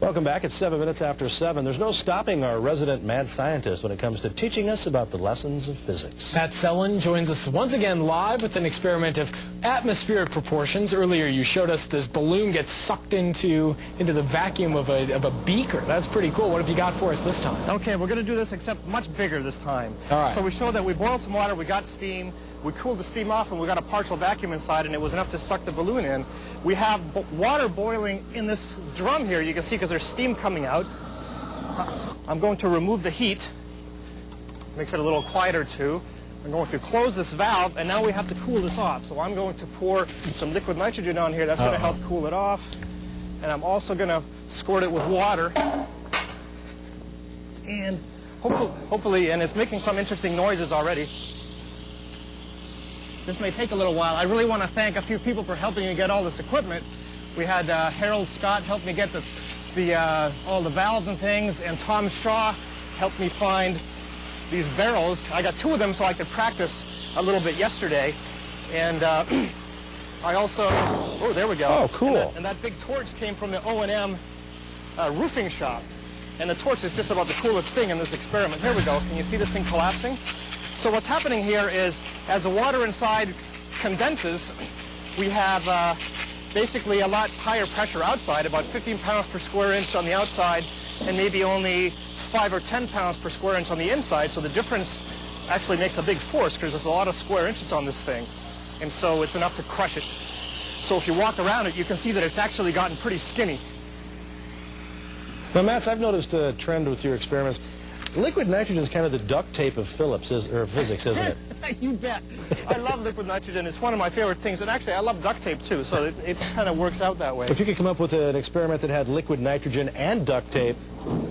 Welcome back. It's 7 minutes after 7. There's no stopping our resident mad scientist when it comes to teaching us about the lessons of physics. Matt Selen joins us once again live with an experiment of atmospheric proportions. Earlier you showed us this balloon gets sucked into the vacuum of a beaker. That's pretty cool. What have you got for us this time? Okay, we're going to do this except much bigger this time. All right. So we showed that we boiled some water, we got steam, we cooled the steam off, and we got a partial vacuum inside, and it was enough to suck the balloon in. We have water boiling in this drum here, you can see, because there's steam coming out. I'm going to remove the heat. Makes it a little quieter too. I'm going to close this valve, and now we have to cool this off. So I'm going to pour some liquid nitrogen on here. That's going to help cool it off. And I'm also going to squirt it with water. And hopefully, and it's making some interesting noises already. This may take a little while. I really want to thank a few people for helping me get all this equipment. We had Harold Scott help me get all the valves and things, and Tom Shaw helped me find these barrels. I got 2 of them so I could practice a little bit yesterday. And I also, oh, there we go. Oh, cool. And that big torch came from the O&M roofing shop. And the torch is just about the coolest thing in this experiment. Here we go. Can you see this thing collapsing? So what's happening here is, as the water inside condenses, we have basically a lot higher pressure outside, about 15 pounds per square inch on the outside, and maybe only 5 or 10 pounds per square inch on the inside. So the difference actually makes a big force, because there's a lot of square inches on this thing. And so it's enough to crush it. So if you walk around it, you can see that it's actually gotten pretty skinny. Now, Matt, I've noticed a trend with your experiments. Liquid nitrogen is kind of the duct tape of physics, isn't it? You bet. I love liquid nitrogen. It's one of my favorite things. And actually, I love duct tape, too, so it kind of works out that way. If you could come up with an experiment that had liquid nitrogen and duct tape,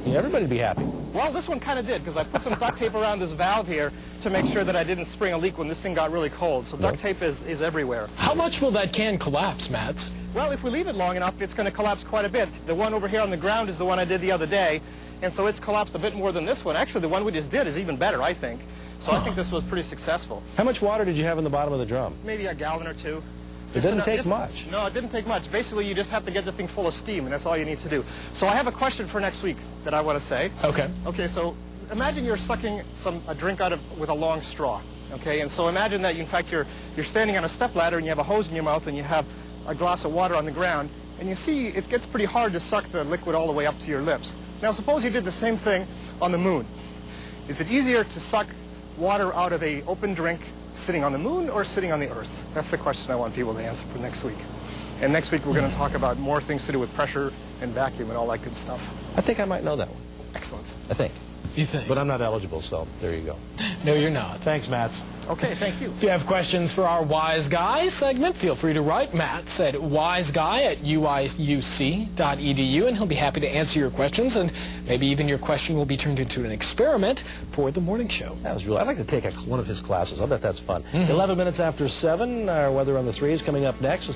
everybody'd be happy. Well, this one kind of did, because I put some duct tape around this valve here to make sure that I didn't spring a leak when this thing got really cold. So duct tape is everywhere. How much will that can collapse, Matt? Well, if we leave it long enough, it's going to collapse quite a bit. The one over here on the ground is the one I did the other day. And so it's collapsed a bit more than this one. Actually, the one we just did is even better, I think. So I think this was pretty successful. How much water did you have in the bottom of the drum? Maybe a gallon or 2. It didn't take much. No, it didn't take much. Basically, you just have to get the thing full of steam, and that's all you need to do. So I have a question for next week that I want to say. Okay. Okay, so imagine you're sucking a drink out with a long straw. Okay, and so imagine that, in fact, you're standing on a stepladder, and you have a hose in your mouth, and you have a glass of water on the ground, and you see it gets pretty hard to suck the liquid all the way up to your lips. Now, suppose you did the same thing on the moon. Is it easier to suck water out of an open drink sitting on the moon or sitting on the Earth? That's the question I want people to answer for next week. And next week, we're going to talk about more things to do with pressure and vacuum and all that good stuff. I think I might know that one. Excellent. I think. You think? But I'm not eligible, so there you go. No, you're not. Thanks, Matt. Okay, thank you. If you have questions for our Wise Guy segment, feel free to write Matt at wiseguy@wyuc.edu, and he'll be happy to answer your questions, and maybe even your question will be turned into an experiment for the morning show. That was really. I'd like to take one of his classes. I'll bet that's fun. 11 minutes after 7, our weather on the 3 is coming up next.